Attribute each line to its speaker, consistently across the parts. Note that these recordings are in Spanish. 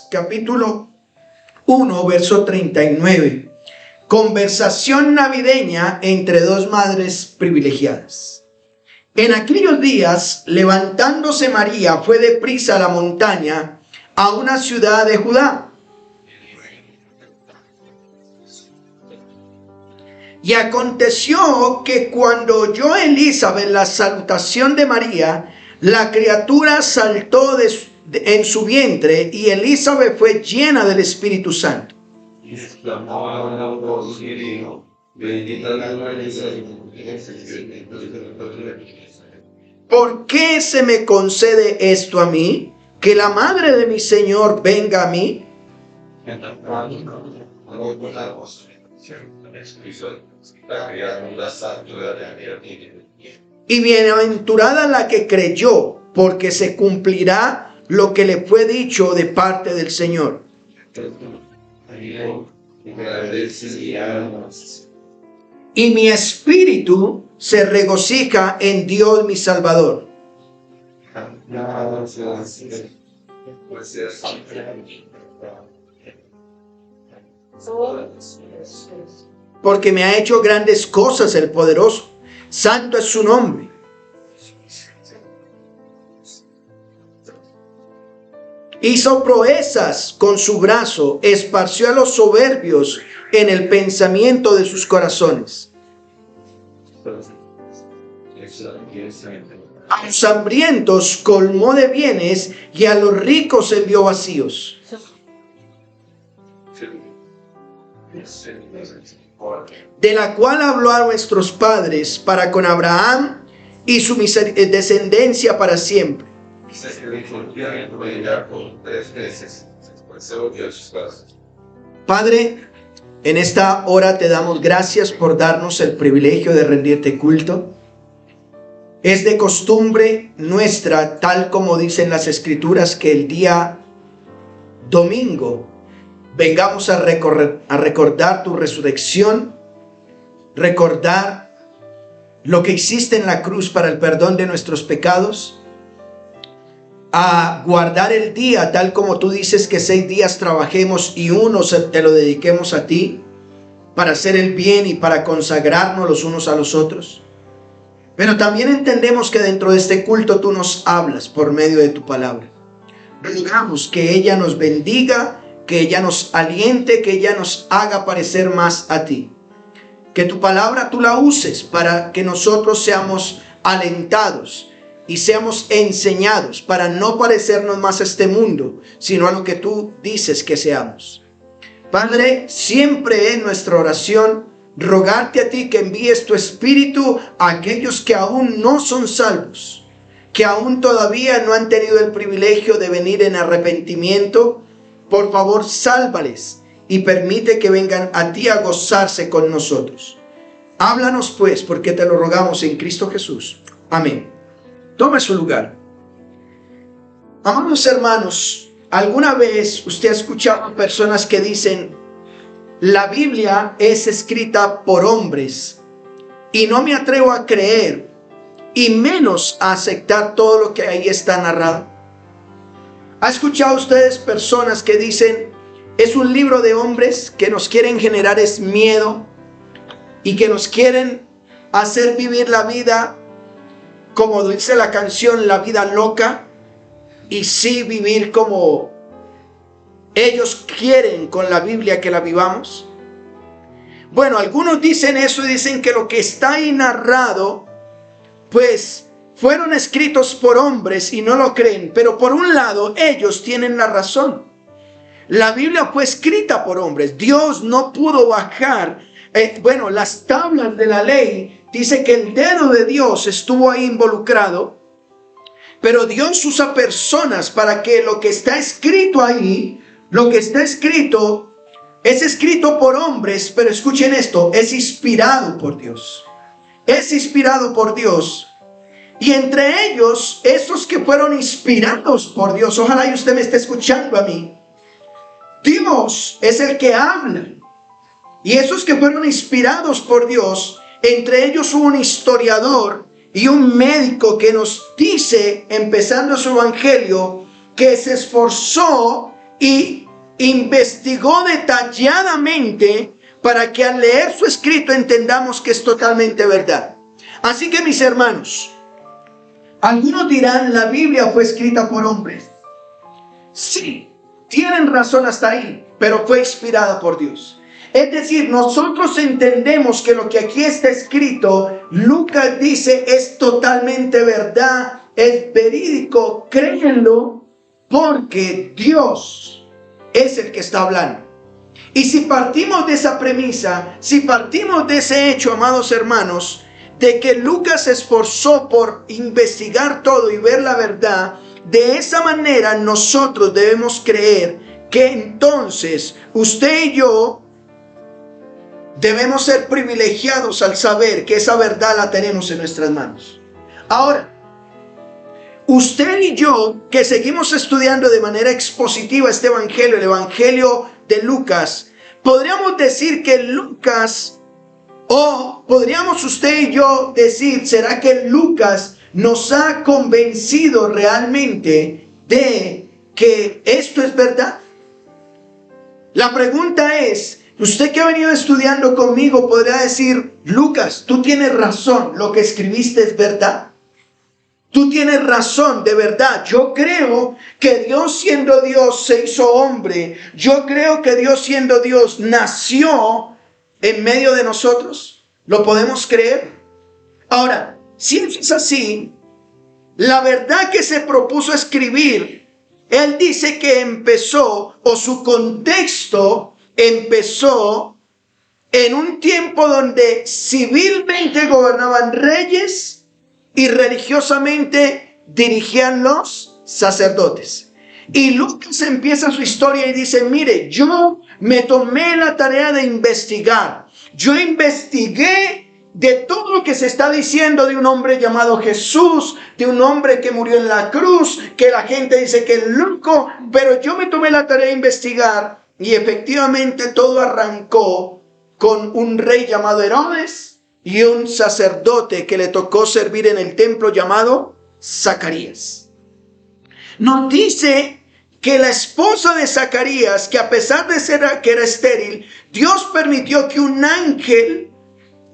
Speaker 1: Capítulo 1, verso 39. Conversación navideña entre dos madres privilegiadas. En aquellos días, levantándose María, fue deprisa a la montaña, a una ciudad de Judá. Y aconteció que cuando oyó Elizabeth la salutación de María, la criatura saltó en su vientre, y Elizabeth fue llena del Espíritu Santo.
Speaker 2: Y exclamó a una voz y dijo: bendita la
Speaker 1: ¿Por qué se me concede esto a mí? Que la madre de mi Señor venga a mí. Y bienaventurada la que creyó, porque se cumplirá lo que le fue dicho de parte del Señor. Y mi espíritu se regocija en Dios mi Salvador, porque me ha hecho grandes cosas el poderoso. Santo es su nombre. Hizo proezas con su brazo, esparció a los soberbios en el pensamiento de sus corazones. A los hambrientos colmó de bienes, y a los ricos envió vacíos. De la cual habló a nuestros padres para con Abraham y su descendencia para siempre. Padre, en esta hora te damos gracias por darnos el privilegio de rendirte culto. Es de costumbre nuestra, tal como dicen las Escrituras, que el día domingo vengamos a recordar tu resurrección, recordar lo que hiciste en la cruz para el perdón de nuestros pecados, a guardar el día tal como tú dices que 6 días trabajemos y uno te lo dediquemos a ti para hacer el bien y para consagrarnos los unos a los otros. Pero también entendemos que dentro de este culto tú nos hablas por medio de tu palabra. Rogamos que ella nos bendiga, que ella nos aliente, que ella nos haga parecer más a ti. Que tu palabra tú la uses para que nosotros seamos alentados y seamos enseñados para no parecernos más a este mundo, sino a lo que tú dices que seamos. Padre, siempre es nuestra oración rogarte a ti que envíes tu espíritu a aquellos que aún no son salvos, que aún todavía no han tenido el privilegio de venir en arrepentimiento. Por favor, sálvales y permite que vengan a ti a gozarse con nosotros. Háblanos pues, porque te lo rogamos en Cristo Jesús. Amén. Tome su lugar. Amados hermanos, ¿alguna vez usted ha escuchado a personas que dicen: la Biblia es escrita por hombres y no me atrevo a creer y menos a aceptar todo lo que ahí está narrado? ¿Ha escuchado ustedes personas que dicen: es un libro de hombres que nos quieren generar es miedo y que nos quieren hacer vivir la vida, como dice la canción, la vida loca, y sí vivir como ellos quieren con la Biblia que la vivamos? Bueno, algunos dicen eso y dicen que lo que está ahí narrado, pues fueron escritos por hombres y no lo creen. Pero por un lado, ellos tienen la razón. La Biblia fue escrita por hombres. Dios no pudo bajar. Las tablas de la ley, dice que el dedo de Dios estuvo ahí involucrado. Pero Dios usa personas para que lo que está escrito ahí, lo que está escrito, es escrito por hombres. Pero escuchen esto, es inspirado por Dios. Es inspirado por Dios. Y entre ellos, esos que fueron inspirados por Dios, ojalá y usted me esté escuchando a mí. Dios es el que habla. Y esos que fueron inspirados por Dios, entre ellos hubo un historiador y un médico que nos dice, empezando su evangelio, que se esforzó y investigó detalladamente para que al leer su escrito entendamos que es totalmente verdad. Así que, mis hermanos, algunos dirán, la Biblia fue escrita por hombres. Sí, tienen razón hasta ahí, pero fue inspirada por Dios. Es decir, nosotros entendemos que lo que aquí está escrito, Lucas dice, es totalmente verdad, es verídico, créanlo, porque Dios es el que está hablando. Y si partimos de esa premisa, si partimos de ese hecho, amados hermanos, de que Lucas se esforzó por investigar todo y ver la verdad, de esa manera nosotros debemos creer que entonces usted y yo debemos ser privilegiados al saber que esa verdad la tenemos en nuestras manos. Ahora, usted y yo que seguimos estudiando de manera expositiva este evangelio, el evangelio de Lucas, podríamos decir que Lucas, o podríamos usted y yo decir, ¿será que Lucas nos ha convencido realmente de que esto es verdad? La pregunta es, usted que ha venido estudiando conmigo podrá decir, Lucas, tú tienes razón, lo que escribiste es verdad. Tú tienes razón, de verdad. Yo creo que Dios siendo Dios se hizo hombre. Yo creo que Dios siendo Dios nació en medio de nosotros. ¿Lo podemos creer? Ahora, si es así, la verdad que se propuso escribir, él dice que empezó, o su contexto empezó en un tiempo donde civilmente gobernaban reyes y religiosamente dirigían los sacerdotes. Y Lucas empieza su historia y dice, mire, yo me tomé la tarea de investigar. Yo investigué de todo lo que se está diciendo de un hombre llamado Jesús, de un hombre que murió en la cruz, que la gente dice que es loco, pero yo me tomé la tarea de investigar y efectivamente todo arrancó con un rey llamado Herodes y un sacerdote que le tocó servir en el templo llamado Zacarías. Nos dice que la esposa de Zacarías, que a pesar de ser que era estéril, Dios permitió que un ángel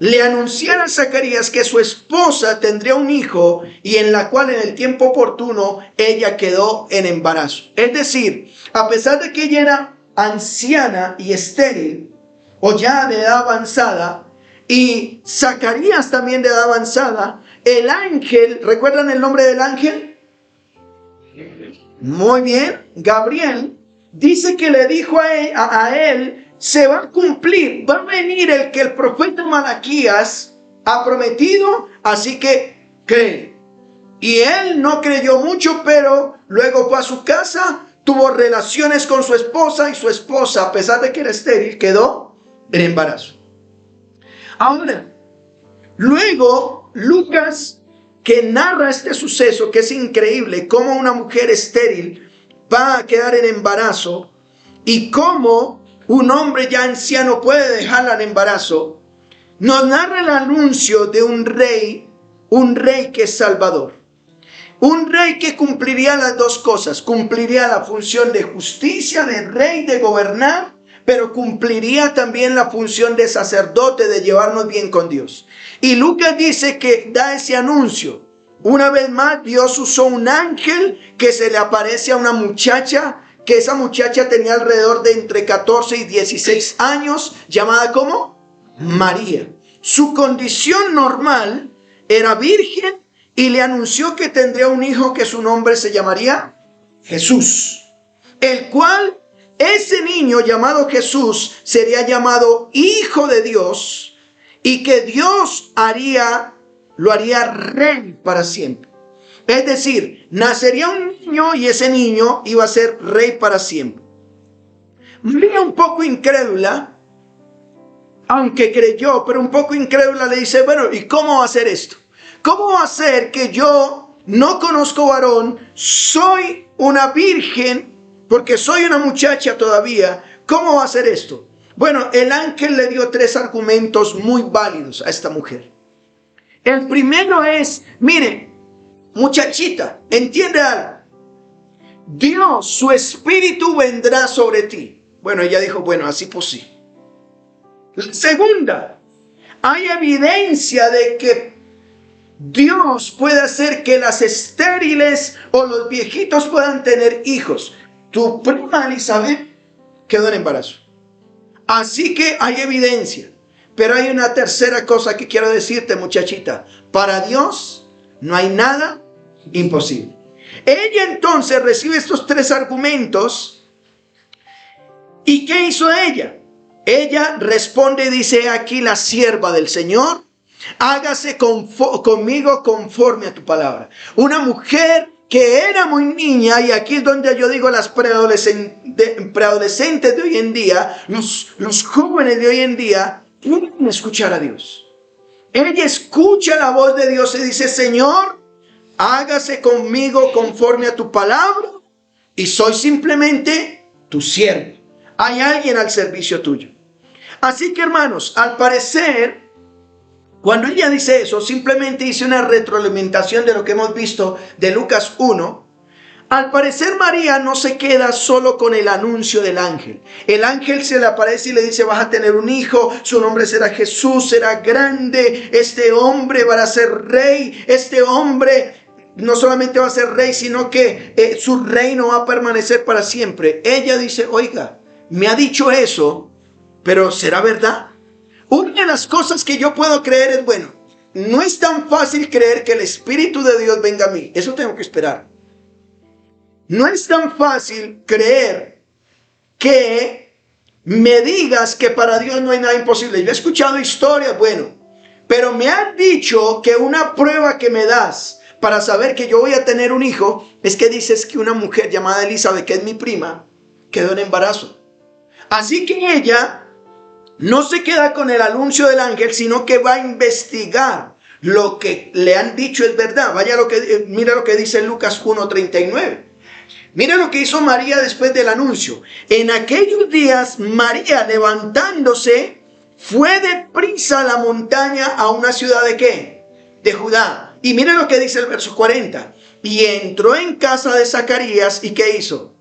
Speaker 1: le anunciara a Zacarías que su esposa tendría un hijo y en la cual en el tiempo oportuno ella quedó en embarazo. Es decir, a pesar de que ella era anciana y estéril o ya de edad avanzada, y Zacarías también de edad avanzada, el ángel, ¿recuerdan el nombre del ángel? Muy bien, Gabriel, dice que le dijo a él, se va a cumplir, va a venir el que el profeta Malaquías ha prometido, así que cree. Y él no creyó mucho, pero luego fue a su casa, tuvo relaciones con su esposa y su esposa, a pesar de que era estéril, quedó en embarazo. Ahora, luego Lucas, que narra este suceso, que es increíble, cómo una mujer estéril va a quedar en embarazo y cómo un hombre ya anciano puede dejarla en embarazo, nos narra el anuncio de un rey que es salvador. Un rey que cumpliría las dos cosas, cumpliría la función de justicia, de rey, de gobernar, pero cumpliría también la función de sacerdote, de llevarnos bien con Dios. Y Lucas dice que da ese anuncio. Una vez más, Dios usó un ángel que se le aparece a una muchacha, que esa muchacha tenía alrededor de entre 14 y 16 años, llamada ¿cómo? María. Su condición normal era virgen y le anunció que tendría un hijo que su nombre se llamaría Jesús, el cual ese niño llamado Jesús sería llamado Hijo de Dios y que Dios lo haría rey para siempre. Es decir, nacería un niño y ese niño iba a ser rey para siempre. María, un poco incrédula, aunque creyó, pero un poco incrédula, le dice, bueno, ¿y cómo va a ser esto? ¿Cómo va a ser que yo no conozco varón, soy una virgen, porque soy una muchacha todavía? ¿Cómo va a ser esto? Bueno, el ángel le dio 3 argumentos muy válidos a esta mujer. El primero es, mire, muchachita, entiende algo. Dios, su espíritu vendrá sobre ti. Bueno, ella dijo, bueno, así pues sí. Segunda, hay evidencia de que Dios puede hacer que las estériles o los viejitos puedan tener hijos. Tu prima Elizabeth quedó en embarazo. Así que hay evidencia. Pero hay una tercera cosa que quiero decirte, muchachita. Para Dios no hay nada imposible. Ella entonces recibe estos tres argumentos. ¿Y qué hizo ella? Ella responde y dice, aquí la sierva del Señor, hágase conmigo conforme a tu palabra. Una mujer que era muy niña, y aquí es donde yo digo las preadolescentes de hoy en día, los jóvenes de hoy en día, pueden escuchar a Dios. Ella escucha la voz de Dios y dice, Señor, hágase conmigo conforme a tu palabra, y soy simplemente tu siervo. Hay alguien al servicio tuyo. Así que, hermanos, al parecer, cuando ella dice eso, simplemente dice una retroalimentación de lo que hemos visto de Lucas 1. Al parecer, María no se queda solo con el anuncio del ángel. El ángel se le aparece y le dice, vas a tener un hijo, su nombre será Jesús, será grande, este hombre va a ser rey, este hombre no solamente va a ser rey, sino que su reino va a permanecer para siempre. Ella dice, oiga, me ha dicho eso, pero ¿será verdad? Una de las cosas que yo puedo creer es, bueno, no es tan fácil creer que el Espíritu de Dios venga a mí. Eso tengo que esperar. No es tan fácil creer que me digas que para Dios no hay nada imposible. Yo he escuchado historias, bueno, pero me han dicho que una prueba que me das para saber que yo voy a tener un hijo es que dices que una mujer llamada Elizabeth, que es mi prima, quedó en embarazo. Así que ella no se queda con el anuncio del ángel, sino que va a investigar lo que le han dicho es verdad. Mira lo que dice Lucas 1:39. Mira lo que hizo María después del anuncio. En aquellos días, María, levantándose, fue deprisa a la montaña, a una ciudad ¿de qué? De Judá. Y mira lo que dice el verso 40. Y entró en casa de Zacarías, ¿y qué hizo?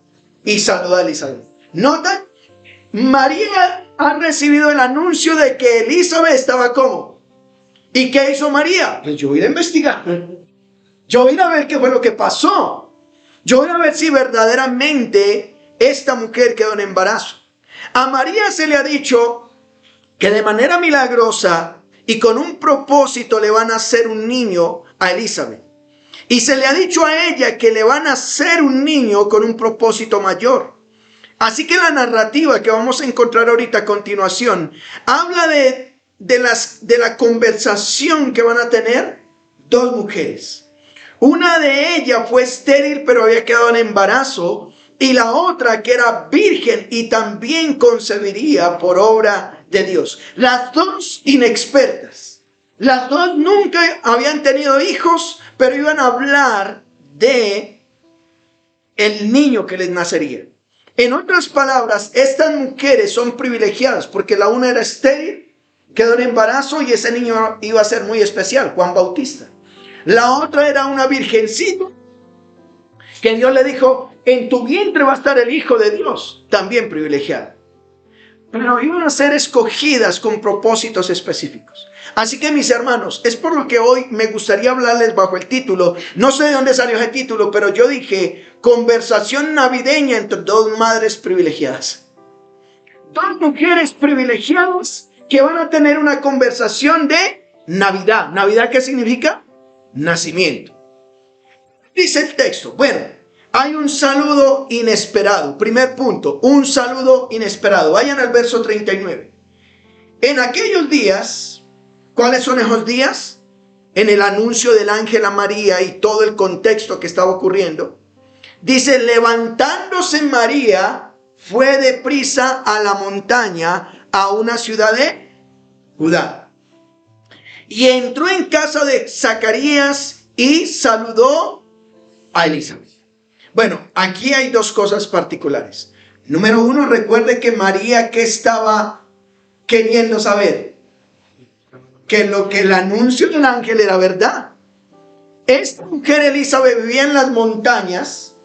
Speaker 1: Y saludó a Elizabeth. ¿Notan? María ha recibido el anuncio de que Elizabeth estaba ¿cómo? ¿Y qué hizo María? Pues yo voy a ir a investigar. Yo voy a ir a ver qué fue lo que pasó. Yo voy a ver si verdaderamente esta mujer quedó en embarazo. A María se le ha dicho que de manera milagrosa y con un propósito le van a hacer un niño a Elizabeth. Y se le ha dicho a ella que le van a hacer un niño con un propósito mayor. Así que la narrativa que vamos a encontrar ahorita a continuación habla de la conversación que van a tener dos mujeres. Una de ellas fue estéril pero había quedado en embarazo, y la otra que era virgen y también concebiría por obra de Dios. Las dos inexpertas. Las dos nunca habían tenido hijos, pero iban a hablar de el niño que les nacería. En otras palabras, estas mujeres son privilegiadas porque la una era estéril, quedó en embarazo y ese niño iba a ser muy especial, Juan Bautista. La otra era una virgencita que Dios le dijo, en tu vientre va a estar el Hijo de Dios, también privilegiada. Pero iban a ser escogidas con propósitos específicos. Así que, mis hermanos, es por lo que hoy me gustaría hablarles bajo el título. No sé de dónde salió ese título, pero yo dije, conversación navideña entre dos madres privilegiadas. Dos mujeres privilegiadas que van a tener una conversación de Navidad. ¿Navidad qué significa? Nacimiento. Dice el texto, bueno, hay un saludo inesperado. Primer punto, un saludo inesperado. Vayan al verso 39. En aquellos días, ¿cuáles son esos días? En el anuncio del ángel a María y todo el contexto que estaba ocurriendo. Dice, levantándose María, fue deprisa a la montaña, a una ciudad de Judá. Y entró en casa de Zacarías y saludó a Elizabeth. Bueno, aquí hay dos cosas particulares. Número uno, recuerde que María, ¿qué estaba queriendo saber? Que lo que el anuncio del ángel era verdad. Esta mujer Elizabeth vivía en las montañas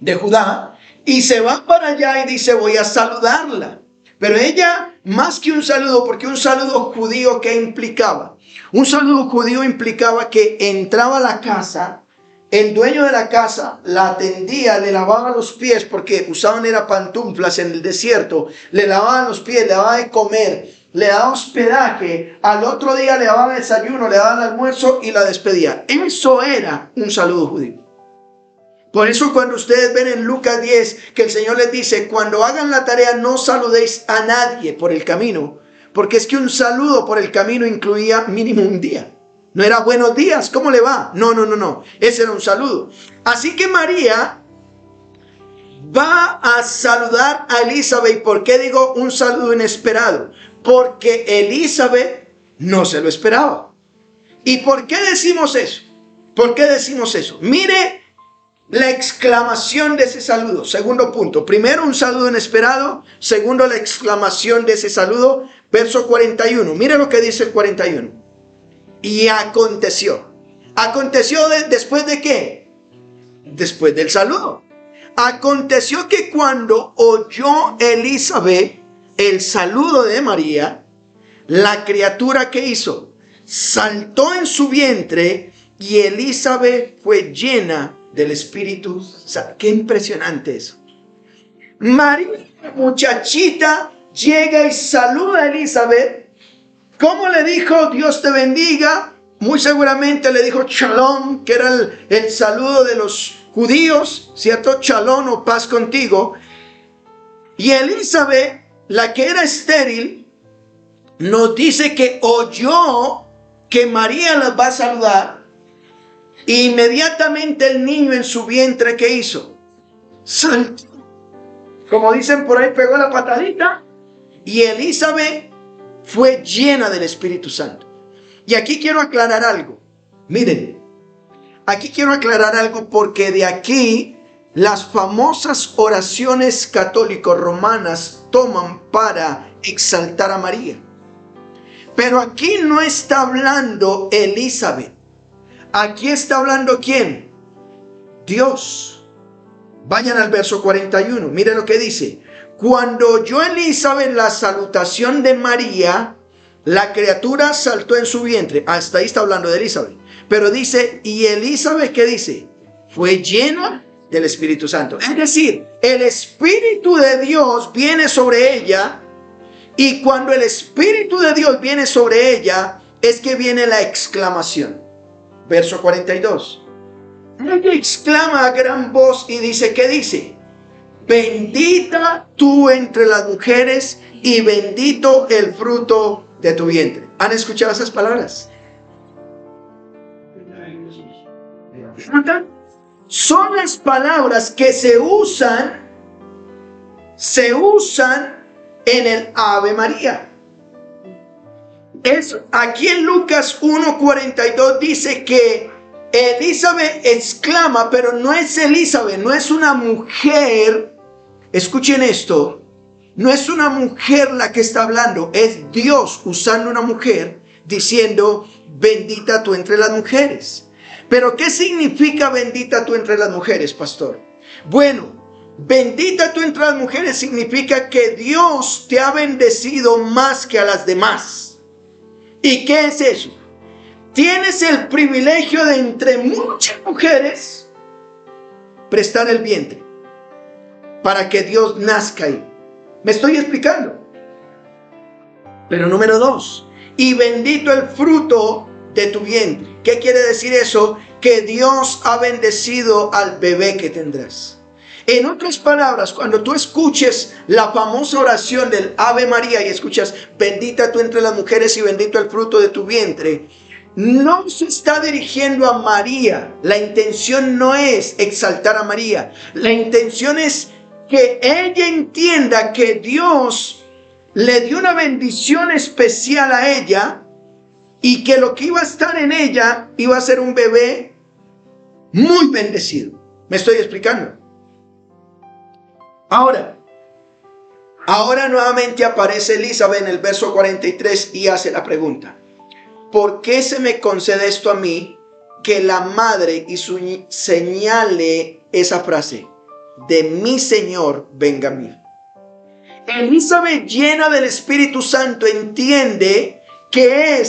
Speaker 1: de Judá, y se va para allá y dice, voy a saludarla. Pero ella, más que un saludo, porque un saludo judío, ¿qué implicaba? Un saludo judío implicaba que entraba a la casa, el dueño de la casa la atendía, le lavaba los pies, porque usaban era pantuflas en el desierto, le lavaban los pies, le daba de comer, le daba hospedaje, al otro día le daba desayuno, le daba el almuerzo y la despedía. Eso era un saludo judío. Por eso cuando ustedes ven en Lucas 10 que el Señor les dice, cuando hagan la tarea no saludéis a nadie por el camino, porque es que un saludo por el camino incluía mínimo un día. No era buenos días, ¿cómo le va? No. Ese era un saludo. Así que María va a saludar a Elizabeth. ¿Y por qué digo un saludo inesperado? Porque Elizabeth no se lo esperaba. ¿Y por qué decimos eso? ¿Por qué decimos eso? Mire la exclamación de ese saludo. Segundo punto. Primero, un saludo inesperado. Segundo, la exclamación de ese saludo. Verso 41. Mire lo que dice el 41. Y aconteció. ¿Aconteció después de qué? Después del saludo. Aconteció que cuando oyó Elizabeth el saludo de María, la criatura que hizo saltó en su vientre y Elizabeth fue llena del Espíritu Santo. Qué impresionante eso. María, muchachita, llega y saluda a Elizabeth. ¿Cómo le dijo? Dios te bendiga. Muy seguramente le dijo shalom, que era el saludo de los judíos, ¿cierto? Shalom o paz contigo. Y Elizabeth, la que era estéril, nos dice que oyó que María las va a saludar. Inmediatamente el niño en su vientre, ¿qué hizo? Saltó. Como dicen por ahí, pegó la patadita. Y Elizabeth fue llena del Espíritu Santo. Y aquí quiero aclarar algo. Miren, aquí quiero aclarar algo porque de aquí las famosas oraciones católicos romanas toman para exaltar a María. Pero aquí no está hablando Elizabeth. Aquí está hablando ¿quién? Dios. Vayan al verso 41. Miren lo que dice. Cuando oyó Elizabeth la salutación de María, la criatura saltó en su vientre. Hasta ahí está hablando de Elizabeth. Pero dice, y Elizabeth, ¿qué dice? Fue llena del Espíritu Santo. Es decir, el Espíritu de Dios viene sobre ella. Y cuando el Espíritu de Dios viene sobre ella, es que viene la exclamación. Verso 42. Ella exclama a gran voz y dice, ¿qué dice? Bendita tú entre las mujeres y bendito el fruto de tu vientre. ¿Han escuchado esas palabras? Son las palabras que se usan en el Ave María. Aquí en Lucas 1:42 dice que Elizabeth exclama, pero no es Elizabeth, no es una mujer. Escuchen esto, no es una mujer la que está hablando, es Dios usando una mujer diciendo, bendita tú entre las mujeres. Pero ¿qué significa bendita tú entre las mujeres, pastor? Bueno, bendita tú entre las mujeres significa que Dios te ha bendecido más que a las demás. ¿Y qué es eso? Tienes el privilegio de entre muchas mujeres prestar el vientre para que Dios nazca ahí. ¿Me estoy explicando? Pero número 2, y bendito el fruto de tu vientre. ¿Qué quiere decir eso? Que Dios ha bendecido al bebé que tendrás. En otras palabras, cuando tú escuches la famosa oración del Ave María y escuchas, bendita tú entre las mujeres y bendito el fruto de tu vientre, no se está dirigiendo a María. La intención no es exaltar a María. La intención es que ella entienda que Dios le dio una bendición especial a ella y que lo que iba a estar en ella iba a ser un bebé muy bendecido. ¿Me estoy explicando? Ahora nuevamente aparece Elizabeth en el verso 43 y hace la pregunta. ¿Por qué se me concede esto a mí? Que la madre y señale esa frase. de mi Señor venga a mí. Elizabeth, llena del Espíritu Santo, entiende que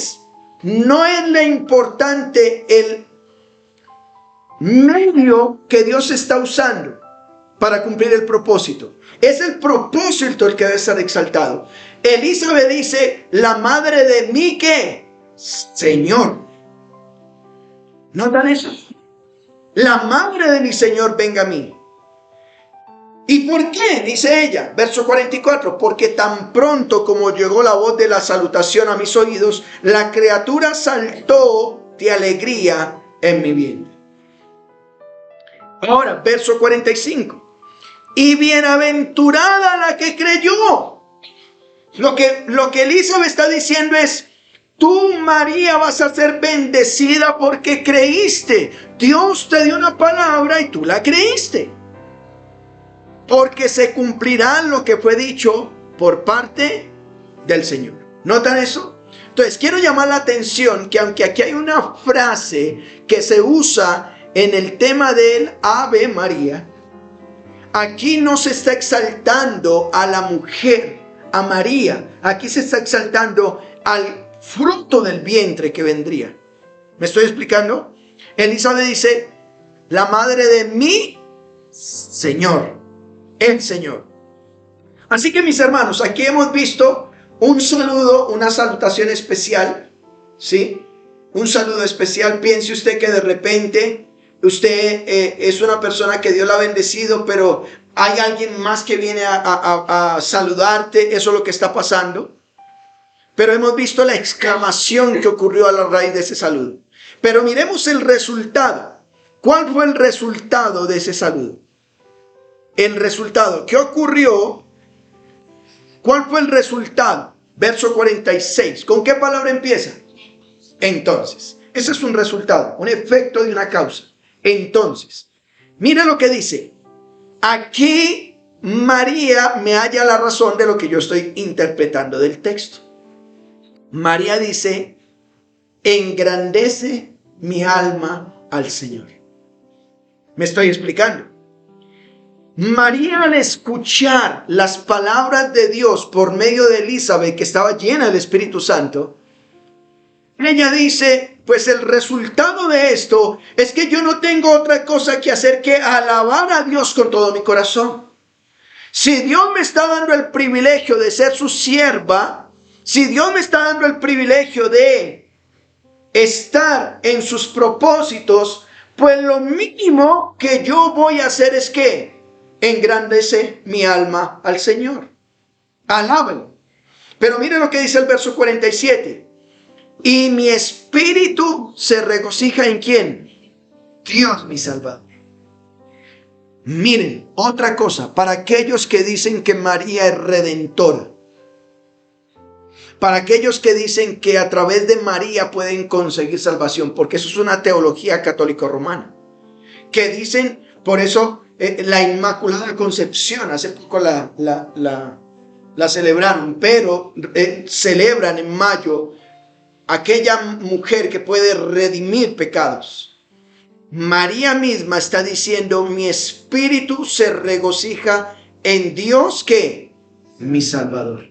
Speaker 1: no es lo importante el medio que Dios está usando para cumplir el propósito. Es el propósito el que debe ser exaltado. Elizabeth dice, la madre de mi ¿qué? Señor. ¿Notan eso? La madre de mi Señor venga a mí. ¿Y por qué? Dice ella, verso 44, porque tan pronto como llegó la voz de la salutación a mis oídos, la criatura saltó de alegría en mi vientre. Ahora, verso 45. Y bienaventurada la que creyó. Lo que Elizabeth está diciendo es, tú, María, vas a ser bendecida porque creíste. Dios te dio una palabra y tú la creíste. Porque se cumplirá lo que fue dicho por parte del Señor. ¿Notan eso? Entonces, quiero llamar la atención que aunque aquí hay una frase que se usa en el tema del Ave María, aquí no se está exaltando a la mujer, a María. Aquí se está exaltando al fruto del vientre que vendría. ¿Me estoy explicando? Elizabeth dice, la madre de mi Señor. El Señor. Así que mis hermanos, aquí hemos visto un saludo, una salutación especial, ¿sí? Un saludo especial. Piense usted que de repente usted es una persona que Dios la ha bendecido, pero hay alguien más que viene a saludarte. Eso es lo que está pasando. Pero hemos visto la exclamación que ocurrió a la raíz de ese saludo. Pero miremos el resultado. ¿Cuál fue el resultado de ese saludo? El resultado, ¿qué ocurrió? ¿Cuál fue el resultado? Verso 46. ¿Con qué palabra empieza? Entonces. Ese es un resultado, un efecto de una causa. Entonces, mira lo que dice. Aquí María me halla la razón de lo que yo estoy interpretando del texto. María dice, engrandece mi alma al Señor. ¿Me estoy explicando? María, al escuchar las palabras de Dios por medio de Elizabeth, que estaba llena del Espíritu Santo, ella dice, pues el resultado de esto es que yo no tengo otra cosa que hacer que alabar a Dios con todo mi corazón. Si Dios me está dando el privilegio de ser su sierva, si Dios me está dando el privilegio de estar en sus propósitos, pues lo mínimo que yo voy a hacer es que engrandece mi alma al Señor. Alábalo. Pero mire lo que dice el verso 47. Y mi espíritu se regocija ¿en quién? Dios mi Salvador. Miren, otra cosa, para aquellos que dicen que María es redentora, para aquellos que dicen que a través de María pueden conseguir salvación, porque eso es una teología católico-romana, que dicen, por eso la Inmaculada Concepción, hace poco la celebraron, pero celebran en mayo aquella mujer que puede redimir pecados. María misma está diciendo, mi espíritu se regocija en Dios, que mi Salvador.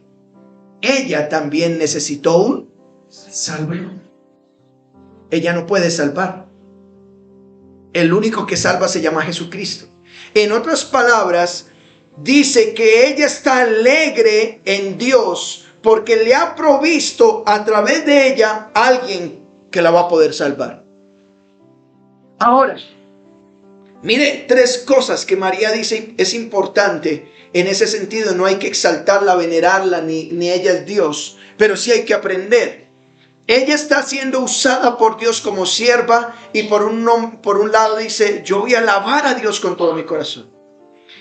Speaker 1: Ella también necesitó un Salvador. Ella no puede salvar. El único que salva se llama Jesucristo. En otras palabras, dice que ella está alegre en Dios porque le ha provisto a través de ella a alguien que la va a poder salvar. Ahora, mire, tres cosas que María dice es importante. En ese sentido, no hay que exaltarla, venerarla, ni ella es Dios, pero sí hay que aprender. Ella está siendo usada por Dios como sierva y por un lado dice, yo voy a alabar a Dios con todo mi corazón.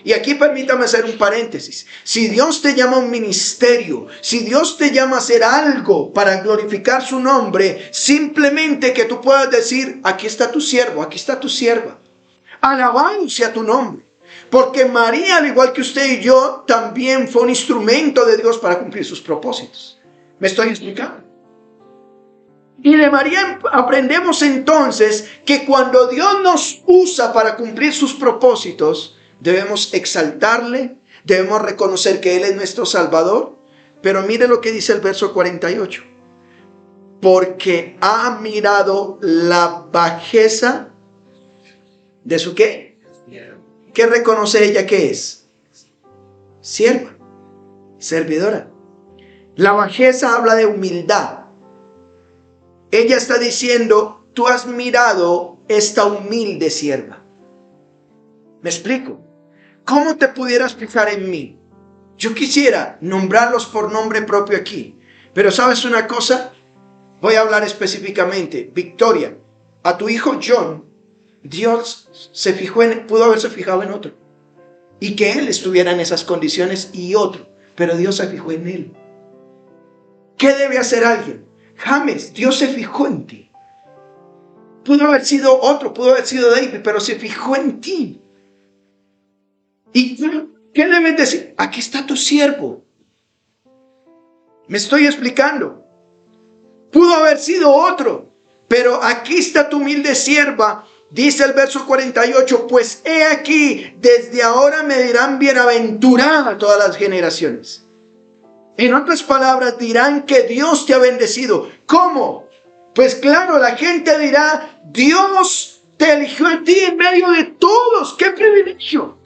Speaker 1: Y aquí permítame hacer un paréntesis. Si Dios te llama a un ministerio, si Dios te llama a hacer algo para glorificar su nombre, simplemente que tú puedas decir, aquí está tu siervo, aquí está tu sierva. Alabado sea tu nombre. Porque María, al igual que usted y yo, también fue un instrumento de Dios para cumplir sus propósitos. ¿Me estoy explicando? Y de María aprendemos entonces que cuando Dios nos usa para cumplir sus propósitos, debemos exaltarle, debemos reconocer que Él es nuestro Salvador. Pero mire lo que dice el verso 48. Porque ha mirado la bajeza de su ¿qué? ¿Qué reconoce ella que es? Sierva, servidora. La bajeza habla de humildad. Ella está diciendo, tú has mirado esta humilde sierva. ¿Me explico? ¿Cómo te pudieras fijar en mí? Yo quisiera nombrarlos por nombre propio aquí. Pero ¿sabes una cosa? Voy a hablar específicamente. Victoria, a tu hijo John, Dios se fijó pudo haberse fijado en otro. Y que él estuviera en esas condiciones y otro. Pero Dios se fijó en él. ¿Qué debe hacer alguien? James, Dios se fijó en ti. Pudo haber sido otro, pudo haber sido David, pero se fijó en ti. ¿Y qué debes decir? Aquí está tu siervo. Me estoy explicando. Pudo haber sido otro, pero aquí está tu humilde sierva. Dice el verso 48, pues he aquí, desde ahora me dirán bienaventurada todas las generaciones. En otras palabras, dirán que Dios te ha bendecido. ¿Cómo? Pues claro, la gente dirá, Dios te eligió a ti en medio de todos. ¡Qué privilegio!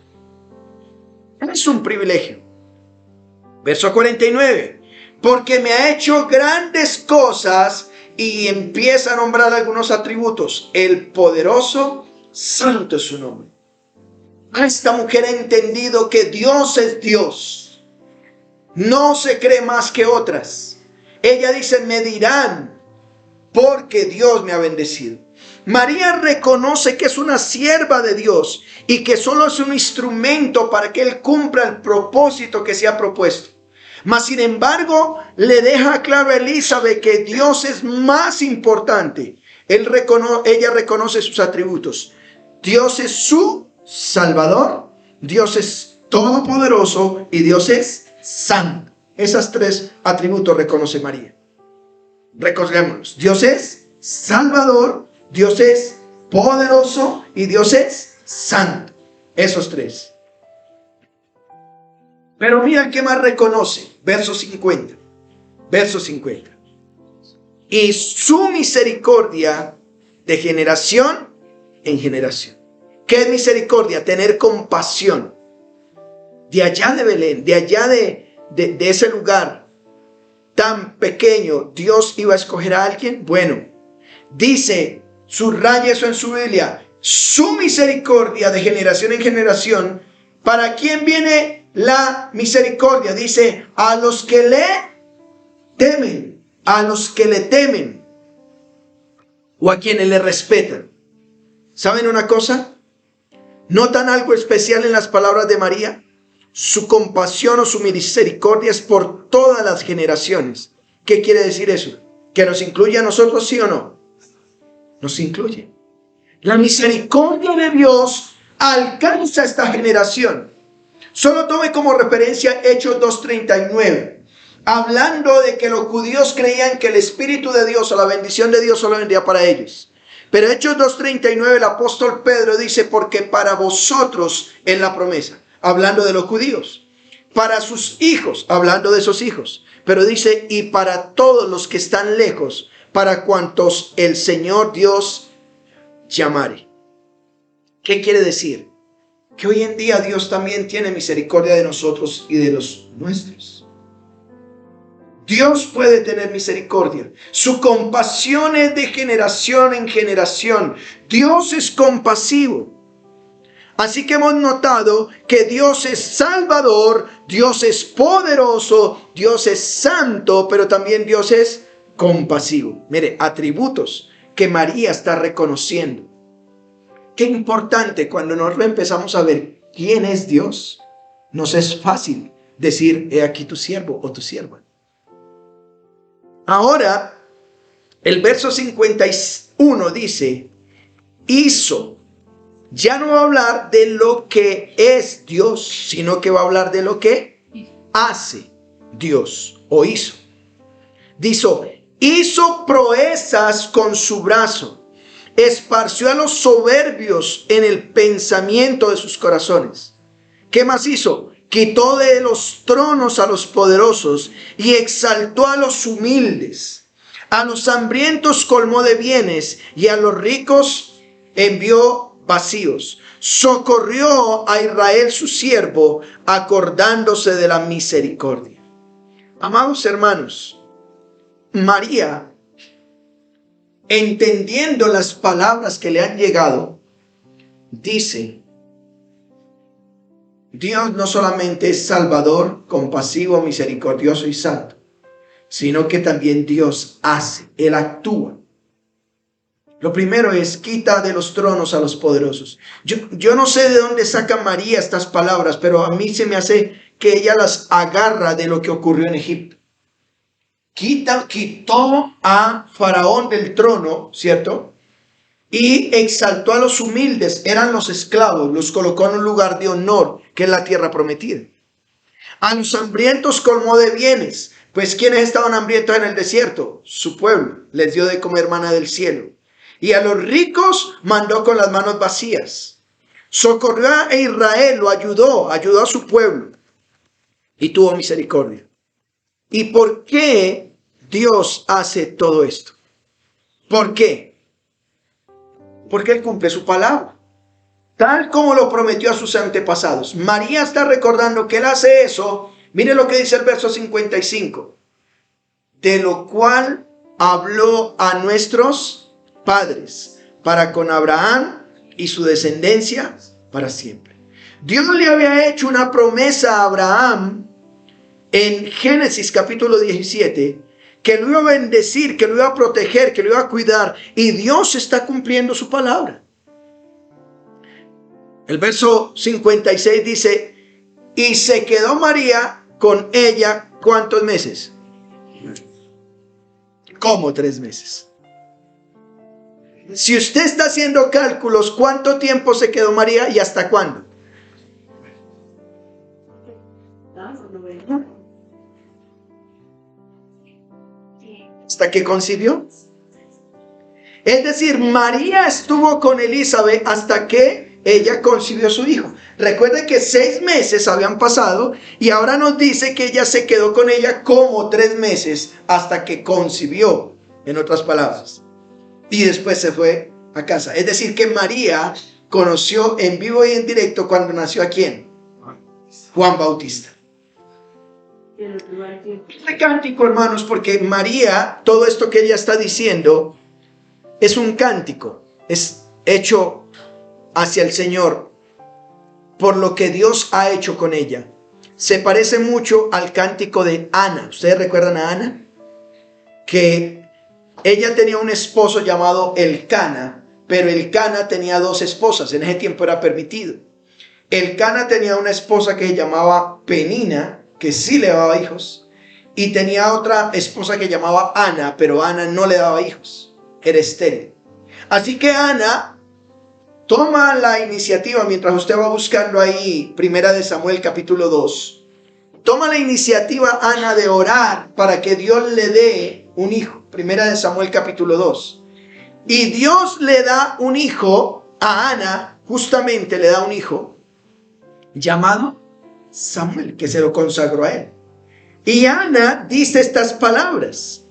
Speaker 1: Es un privilegio. Verso 49. Porque me ha hecho grandes cosas, y empieza a nombrar algunos atributos. El poderoso, santo es su nombre. Esta mujer ha entendido que Dios es Dios. No se cree más que otras. Ella dice, me dirán, porque Dios me ha bendecido. María reconoce que es una sierva de Dios y que solo es un instrumento para que Él cumpla el propósito que se ha propuesto. Mas sin embargo, le deja claro a Elizabeth que Dios es más importante. Ella reconoce sus atributos. Dios es su Salvador, Dios es todopoderoso y Dios es santo. Esos tres atributos reconoce María. Recordémoslos. Dios es Salvador, Dios es poderoso y Dios es santo. Esos tres. Pero mira qué más reconoce. Verso 50. Verso 50. Y su misericordia de generación en generación. ¿Qué es misericordia? Tener compasión. De allá de Belén, de allá de ese lugar tan pequeño, Dios iba a escoger a alguien. Bueno, dice, subraya eso en su Biblia, su misericordia de generación en generación. ¿Para quién viene la misericordia? Dice, a los que le temen, a los que le temen, o a quienes le respetan. ¿Saben una cosa? ¿Notan algo especial en las palabras de María? Su compasión o su misericordia es por todas las generaciones. ¿Qué quiere decir eso? ¿Que nos incluye a nosotros, sí o no? Nos incluye. La misericordia de Dios alcanza esta generación. Solo tome como referencia Hechos 2:39. Hablando de que los judíos creían que el Espíritu de Dios o la bendición de Dios solo vendría para ellos. Pero Hechos 2:39, el apóstol Pedro dice, porque para vosotros es la promesa. Hablando de los judíos. Para sus hijos, hablando de esos hijos. Pero dice, y para todos los que están lejos, para cuantos el Señor Dios llamare. ¿Qué quiere decir? Que hoy en día Dios también tiene misericordia de nosotros y de los nuestros. Dios puede tener misericordia. Su compasión es de generación en generación. Dios es compasivo. Así que hemos notado que Dios es Salvador, Dios es poderoso, Dios es santo, pero también Dios es compasivo. Mire, atributos que María está reconociendo. Qué importante cuando nos empezamos a ver quién es Dios. Nos es fácil decir, he aquí tu siervo o tu sierva. Ahora, el verso 51 dice, hizo. Ya no va a hablar de lo que es Dios, sino que va a hablar de lo que hace Dios o hizo. Dice, hizo proezas con su brazo, esparció a los soberbios en el pensamiento de sus corazones. ¿Qué más hizo? Quitó de los tronos a los poderosos y exaltó a los humildes. A los hambrientos colmó de bienes y a los ricos envió vacíos. Socorrió a Israel su siervo, acordándose de la misericordia. Amados hermanos, María, entendiendo las palabras que le han llegado, dice: Dios no solamente es salvador, compasivo, misericordioso y santo, sino que también Dios hace, Él actúa. Lo primero es: quita de los tronos a los poderosos. Yo no sé de dónde saca María estas palabras, pero a mí se me hace que ella las agarra de lo que ocurrió en Egipto. Quitó a Faraón del trono, ¿cierto? Y exaltó a los humildes, eran los esclavos, los colocó en un lugar de honor, que es la tierra prometida. A los hambrientos colmó de bienes, pues ¿quiénes estaban hambrientos en el desierto? Su pueblo, les dio de comer maná del cielo. Y a los ricos mandó con las manos vacías. Socorrió a Israel, lo ayudó a su pueblo y tuvo misericordia. ¿Y por qué Dios hace todo esto? ¿Por qué? Porque Él cumple su palabra, tal como lo prometió a sus antepasados. María está recordando que Él hace eso. Mire lo que dice el verso 55. De lo cual habló a nuestros padres, para con Abraham y su descendencia para siempre. Dios le había hecho una promesa a Abraham en Génesis capítulo 17, que lo iba a bendecir, que lo iba a proteger, que lo iba a cuidar. Y Dios está cumpliendo su palabra. El verso 56 dice: y se quedó María con ella, ¿cuántos meses? ¿Cómo 3 meses? Si usted está haciendo cálculos, ¿cuánto tiempo se quedó María y hasta cuándo? Hasta que concibió. Es decir, María estuvo con Elizabeth hasta que ella concibió a su hijo. Recuerden que 6 meses habían pasado y ahora nos dice que ella se quedó con ella como 3 meses hasta que concibió, en otras palabras. Y después se fue a casa. Es decir, que María conoció en vivo y en directo cuando nació a ¿quién? Juan Bautista. Este cántico, hermanos, porque María, todo esto que ella está diciendo es un cántico, es hecho hacia el Señor por lo que Dios ha hecho con ella. Se parece mucho al cántico de Ana. ¿Ustedes recuerdan a Ana? Que ella tenía un esposo llamado Elcana, pero Elcana tenía 2 esposas. En ese tiempo era permitido. Elcana tenía una esposa que se llamaba Penina, que sí le daba hijos, y tenía otra esposa que llamaba Ana, pero Ana no le daba hijos, era estéril. Así que Ana toma la iniciativa, mientras usted va buscando ahí, Primera de Samuel capítulo 2, toma la iniciativa Ana de orar para que Dios le dé un hijo. Primera de Samuel capítulo 2. Y Dios le da un hijo a Ana, justamente le da un hijo llamado Samuel, que se lo consagró a él. Y Ana dice estas palabras.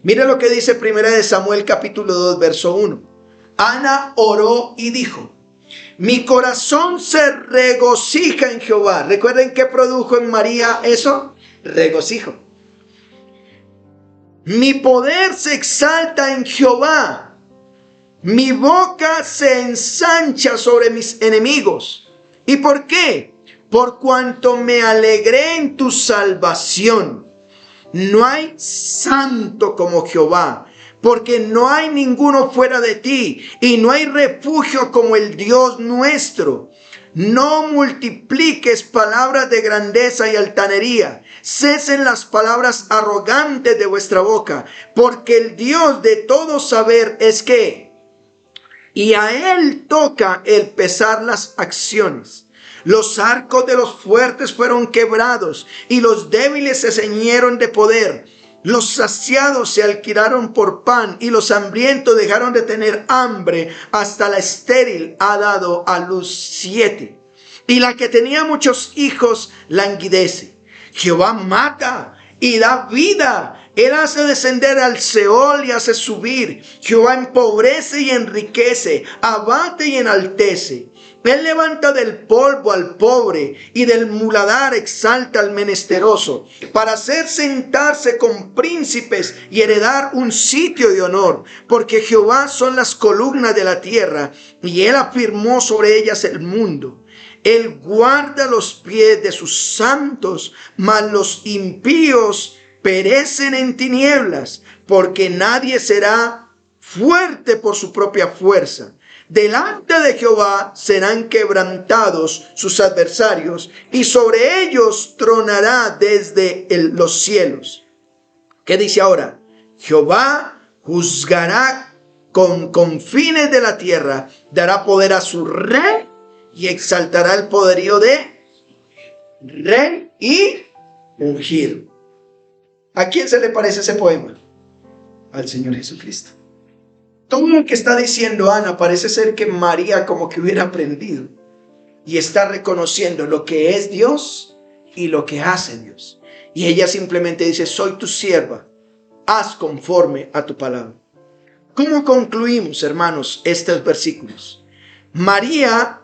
Speaker 1: Mira lo que dice Primera de Samuel capítulo 2 verso 1. Ana oró y dijo: mi corazón se regocija en Jehová. ¿Recuerden qué produjo en María eso? Regocijo. Mi poder se exalta en Jehová. Mi boca se ensancha sobre mis enemigos. ¿Y por qué? Por cuanto me alegré en tu salvación. No hay santo como Jehová, porque no hay ninguno fuera de ti, y no hay refugio como el Dios nuestro. No multipliques palabras de grandeza y altanería. Cesen las palabras arrogantes de vuestra boca, porque el Dios de todo saber es que, y a él toca el pesar las acciones. Los arcos de los fuertes fueron quebrados y los débiles se ceñieron de poder. Los saciados se alquilaron por pan y los hambrientos dejaron de tener hambre. Hasta la estéril ha dado a luz 7. y la que tenía muchos hijos languidece. Jehová mata y da vida. Él hace descender al Seol y hace subir. Jehová empobrece y enriquece, abate y enaltece. Él levanta del polvo al pobre y del muladar exalta al menesteroso, para hacer sentarse con príncipes y heredar un sitio de honor. Porque Jehová son las columnas de la tierra y él afirmó sobre ellas el mundo. Él guarda los pies de sus santos, mas los impíos perecen en tinieblas, porque nadie será fuerte por su propia fuerza. Delante de Jehová serán quebrantados sus adversarios, y sobre ellos tronará desde los cielos. ¿Qué dice ahora? Jehová juzgará con confines de la tierra, dará poder a su rey y exaltará el poderío de rey y ungido. ¿A quién se le parece ese poema? Al Señor Jesucristo. Todo lo que está diciendo Ana parece ser que María como que hubiera aprendido y está reconociendo lo que es Dios y lo que hace Dios. Y ella simplemente dice: soy tu sierva, haz conforme a tu palabra. ¿Cómo concluimos, hermanos, estos versículos? María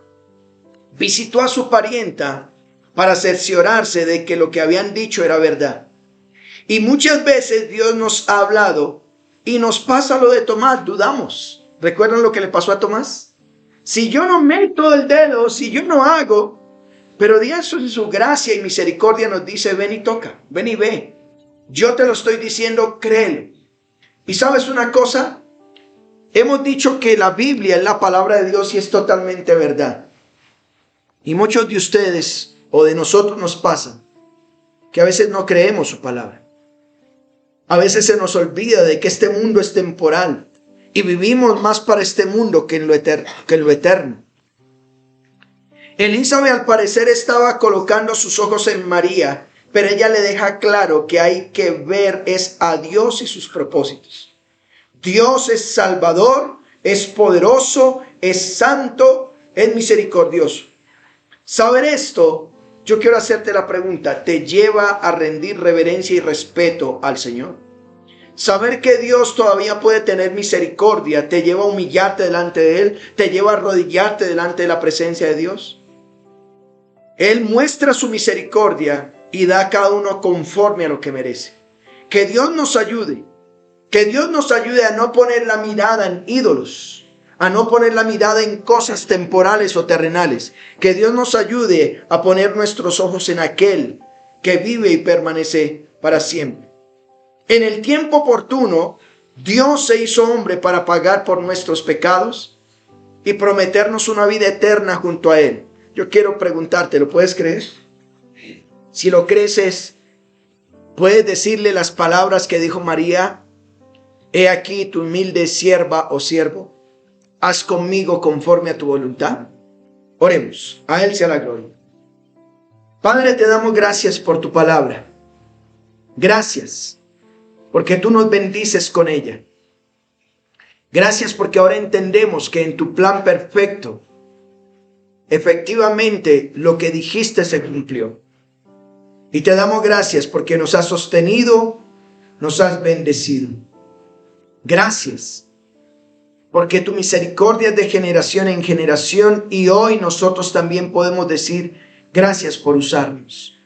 Speaker 1: visitó a su parienta para cerciorarse de que lo que habían dicho era verdad. Y muchas veces Dios nos ha hablado y nos pasa lo de Tomás, dudamos. ¿Recuerdan lo que le pasó a Tomás? Si yo no meto el dedo, si yo no hago, pero Dios en su gracia y misericordia nos dice: ven y toca, ven y ve. Yo te lo estoy diciendo, créelo. ¿Y sabes una cosa? Hemos dicho que la Biblia es la palabra de Dios y es totalmente verdad. Y muchos de ustedes o de nosotros nos pasa que a veces no creemos su palabra. A veces se nos olvida de que este mundo es temporal y vivimos más para este mundo que en lo eterno. Elizabeth al parecer estaba colocando sus ojos en María, pero ella le deja claro que hay que ver es a Dios y sus propósitos. Dios es salvador, es poderoso, es santo, es misericordioso. Saber esto, yo quiero hacerte la pregunta: ¿te lleva a rendir reverencia y respeto al Señor? Saber que Dios todavía puede tener misericordia, ¿te lleva a humillarte delante de Él? ¿Te lleva a arrodillarte delante de la presencia de Dios? Él muestra su misericordia y da a cada uno conforme a lo que merece. Que Dios nos ayude. Que Dios nos ayude a no poner la mirada en ídolos, a no poner la mirada en cosas temporales o terrenales. Que Dios nos ayude a poner nuestros ojos en aquel que vive y permanece para siempre. En el tiempo oportuno, Dios se hizo hombre para pagar por nuestros pecados y prometernos una vida eterna junto a Él. Yo quiero preguntarte, ¿lo puedes creer? Si lo crees, ¿puedes decirle las palabras que dijo María? He aquí tu humilde sierva o siervo, haz conmigo conforme a tu voluntad. Oremos, a Él sea la gloria. Padre, te damos gracias por tu palabra. Gracias porque tú nos bendices con ella. Gracias porque ahora entendemos que en tu plan perfecto, efectivamente lo que dijiste se cumplió. Y te damos gracias porque nos has sostenido, nos has bendecido. Gracias porque tu misericordia es de generación en generación y hoy nosotros también podemos decir gracias por usarnos.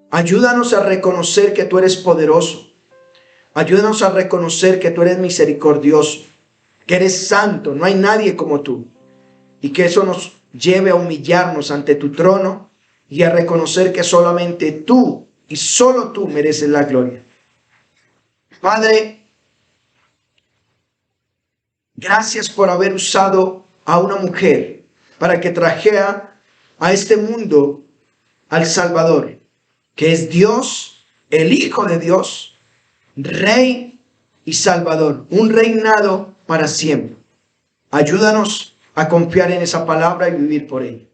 Speaker 1: Ayúdanos a reconocer que tú eres poderoso. Ayúdanos a reconocer que tú eres misericordioso, que eres santo, no hay nadie como tú. Y que eso nos lleve a humillarnos ante tu trono y a reconocer que solamente tú y solo tú mereces la gloria. Padre, gracias por haber usado a una mujer para que trajera a este mundo al Salvador, que es Dios, el Hijo de Dios, Rey y Salvador, un reinado para siempre. Ayúdanos a confiar en esa palabra y vivir por ella.